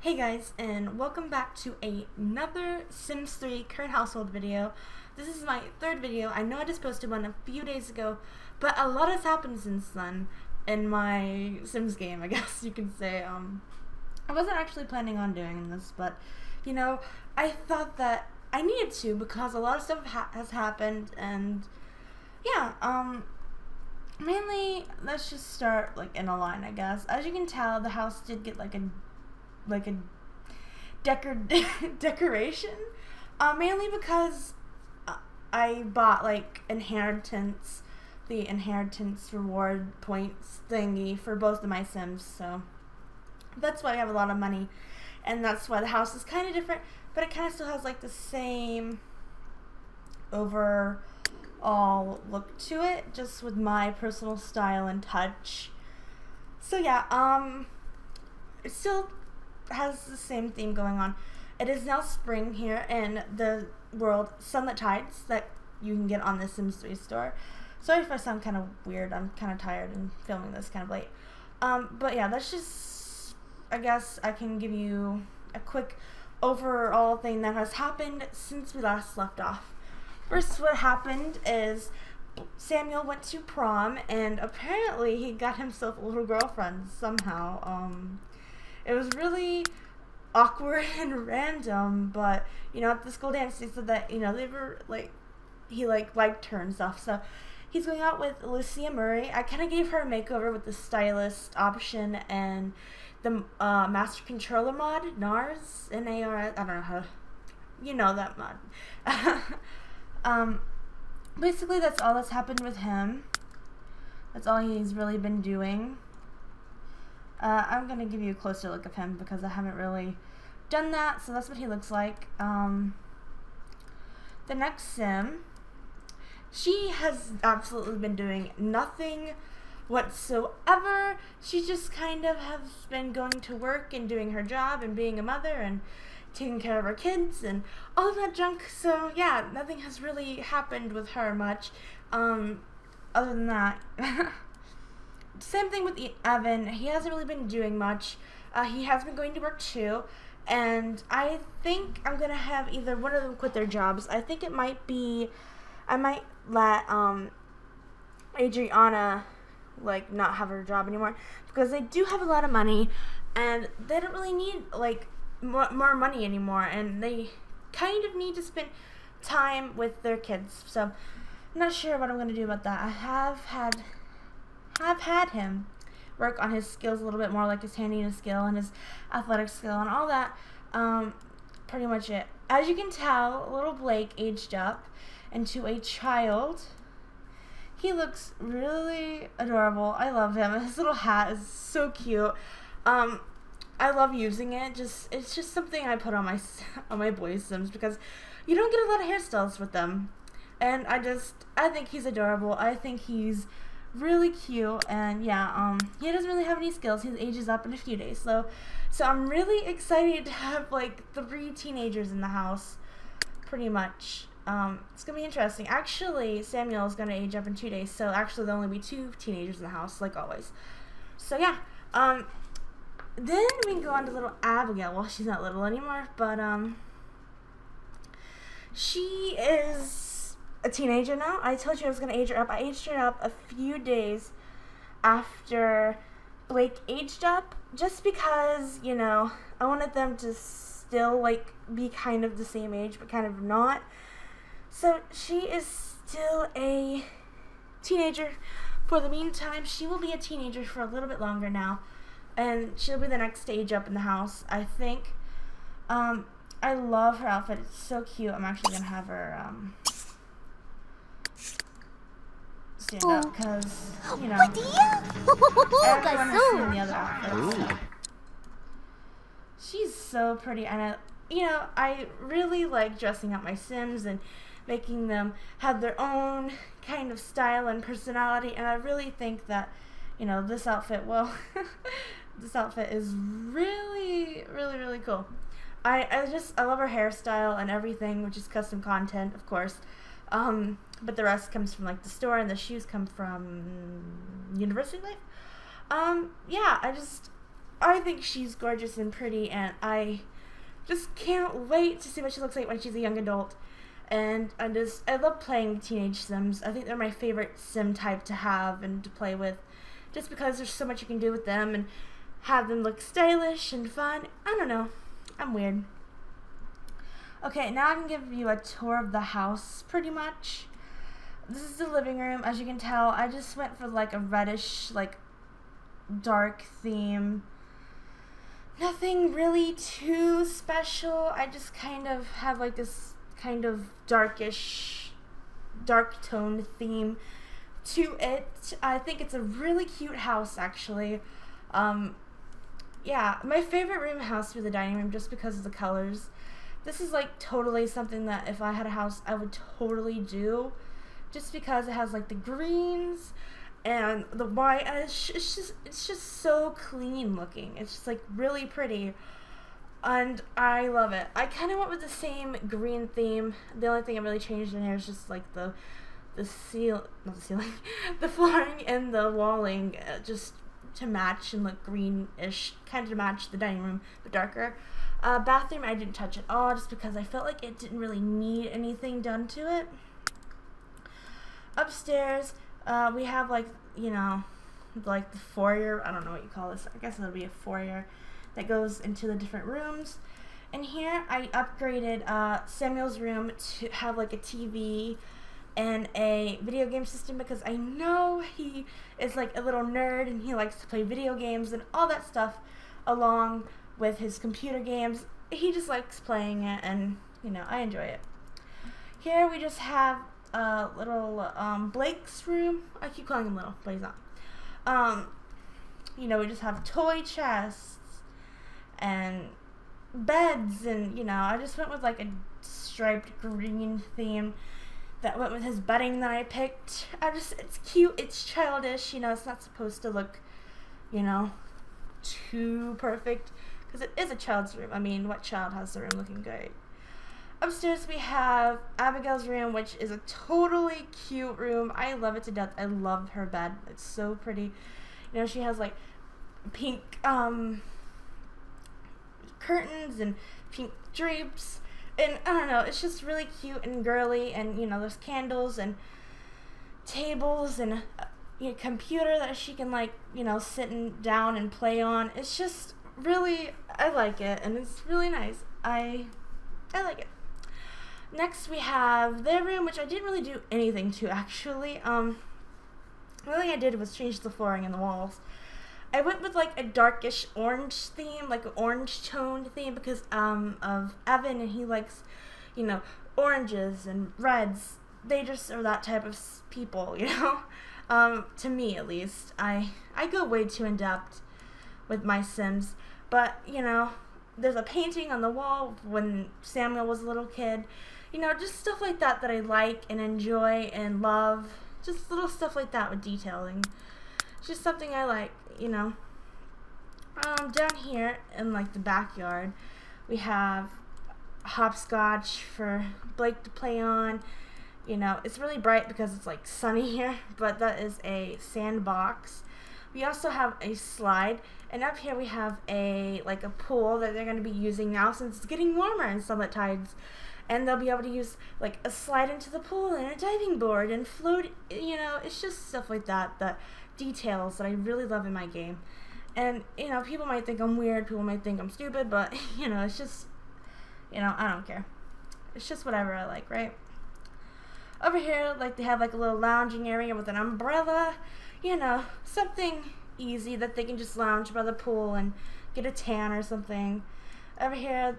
Hey guys, and welcome back to another Sims 3 current household video. This is my third video. I know I just posted one a few days ago, but a lot has happened since then in my Sims game, I guess you can say. I wasn't actually planning on doing this, but you know, I thought that I needed to because a lot of stuff has happened, and yeah, mainly let's just start like in a line, I guess. As you can tell, the house did get like a decoration, mainly because I bought like the inheritance reward points thingy for both of my Sims, so that's why I have a lot of money, and that's why the house is kind of different, but it kind of still has like the same overall look to it, just with my personal style and touch. So yeah, it still has the same theme going on. It is now spring here in the world Sunlit Tides that you can get on the Sims 3 store. Sorry if I sound kind of weird. I'm kind of tired and filming this kind of late. But yeah, that's just, I guess I can give you a quick overall thing that has happened since we last left off. First, what happened is Samuel went to prom, and apparently he got himself a little girlfriend somehow. It was really awkward and random, but you know, at the school dance they said that, you know, they were like, he liked her and stuff. So he's going out with Lucia Murray. I kind of gave her a makeover with the stylist option and the master controller mod, NARS, N-A-R-S, I don't know how, you know that mod. Basically that's all that's happened with him. That's all he's really been doing. I'm going to give you a closer look of him because I haven't really done that, so that's what he looks like. The next Sim, she has absolutely been doing nothing whatsoever. She just kind of has been going to work and doing her job and being a mother and taking care of her kids and all of that junk. So yeah, nothing has really happened with her much, other than that. Same thing with Evan. He hasn't really been doing much. He has been going to work too, and I think I'm gonna have either one of them quit their jobs. I think it might be, I might let Adriana like not have her job anymore because they do have a lot of money, and they don't really need like more money anymore, and they kind of need to spend time with their kids. So I'm not sure what I'm gonna do about that. I have had him work on his skills a little bit more, like his handiness skill and his athletic skill and all that. Pretty much it. As you can tell, little Blake aged up into a child. He looks really adorable. I love him. His little hat is so cute. I love using it. It's just something I put on my boys' Sims because you don't get a lot of hairstyles with them. And I think he's adorable. I think he's really cute, and yeah, he doesn't really have any skills. He ages up in a few days, so I'm really excited to have like 3 teenagers in the house, pretty much. It's gonna be interesting. Actually, Samuel is gonna age up in 2 days, so actually there'll only be 2 teenagers in the house, like always. So yeah, then we can go on to little Abigail. Well, she's not little anymore, but she is a teenager now. I told you I was going to age her up. I aged her up a few days after Blake aged up, just because, you know, I wanted them to still, like, be kind of the same age, but kind of not. So she is still a teenager for the meantime. She will be a teenager for a little bit longer now, and she'll be the next stage up in the house, I think. I love her outfit. It's so cute. I'm actually going to have her, stand up because, you know, everyone has seen the other outfits. She's so pretty, and I really like dressing up my Sims and making them have their own kind of style and personality, and I really think that, you know, this outfit, well, this outfit is really, really, really cool. I love her hairstyle and everything, which is custom content, of course. But the rest comes from like the store, and the shoes come from University Life. Yeah, I think she's gorgeous and pretty, and I just can't wait to see what she looks like when she's a young adult. And I love playing teenage Sims. I think they're my favorite Sim type to have and to play with, just because there's so much you can do with them and have them look stylish and fun. I don't know. I'm weird. Okay, now I can give you a tour of the house, pretty much. This is the living room. As you can tell, I just went for like a reddish, like dark theme. Nothing really too special. I just kind of have like this kind of dark tone theme to it. I think it's a really cute house, actually. Yeah, my favorite room has to be the dining room, just because of the colors. This is like totally something that if I had a house I would totally do, just because it has like the greens and the white, and it's just so clean looking. It's just like really pretty, and I love it. I kind of went with the same green theme. The only thing I really changed in here is just like the flooring and the walling, just to match and look greenish, kind of to match the dining room, but darker. Bathroom I didn't touch at all, just because I felt like it didn't really need anything done to it. Upstairs, we have like, you know, like the foyer. I don't know what you call this. I guess it'll be a foyer that goes into the different rooms. And here I upgraded Samuel's room to have like a TV and a video game system, because I know he is like a little nerd and he likes to play video games and all that stuff along with his computer games. He just likes playing it, and you know, I enjoy it. Here we just have a little Blake's room. I keep calling him little, but he's not. You know, we just have toy chests and beds, and you know, I just went with like a striped green theme that went with his bedding that I picked. It's cute, it's childish, you know, it's not supposed to look, you know, too perfect, because it is a child's room. I mean, what child has the room looking great? Upstairs we have Abigail's room, which is a totally cute room. I love it to death. I love her bed. It's so pretty. You know, she has like pink curtains and pink drapes, and I don't know, it's just really cute and girly. And you know, there's candles and tables and a computer that she can, like, you know, sitting down and play on. It's just really, I like it, and it's really nice. I like it. Next we have their room, which I didn't really do anything to, actually. The only thing I did was change the flooring and the walls. I went with like a darkish orange theme, like an orange toned theme, because of Evan, and he likes, you know, oranges and reds. They just are that type of people, you know. To me, at least, I go way too in depth with my Sims, but you know, there's a painting on the wall when Samuel was a little kid. You know, just stuff like that that I like and enjoy and love. Just little stuff like that with detailing. It's just something I like, you know. Down here in like the backyard, we have hopscotch for Blake to play on. You know, it's really bright because it's like sunny here, but that is a sandbox. We also have a slide, and up here we have a pool that they're going to be using now since it's getting warmer in sunlit tides. And they'll be able to use like a slide into the pool and a diving board and float. You know, it's just stuff like that, the details that I really love in my game. And you know, people might think I'm weird, people might think I'm stupid, but you know, it's just, you know, I don't care. It's just whatever I like, right? Over here, like, they have like a little lounging area with an umbrella, you know, something easy that they can just lounge by the pool and get a tan or something. Over here,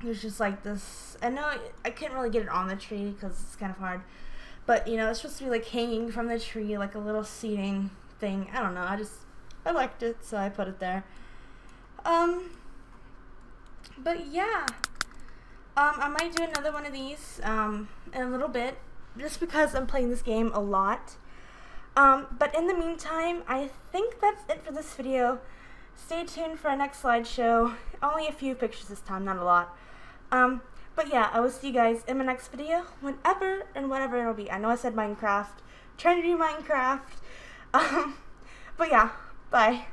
there's just like this, I know I couldn't really get it on the tree because it's kind of hard, but you know, it's supposed to be like hanging from the tree, like a little seating thing. I don't know, I liked it, so I put it there. But yeah, I might do another one of these in a little bit, just because I'm playing this game a lot. But in the meantime, I think that's it for this video. Stay tuned for our next slideshow. Only a few pictures this time, not a lot. But yeah, I will see you guys in my next video, whenever and whatever it'll be. I know I said Minecraft. Trying to do Minecraft. But yeah, bye.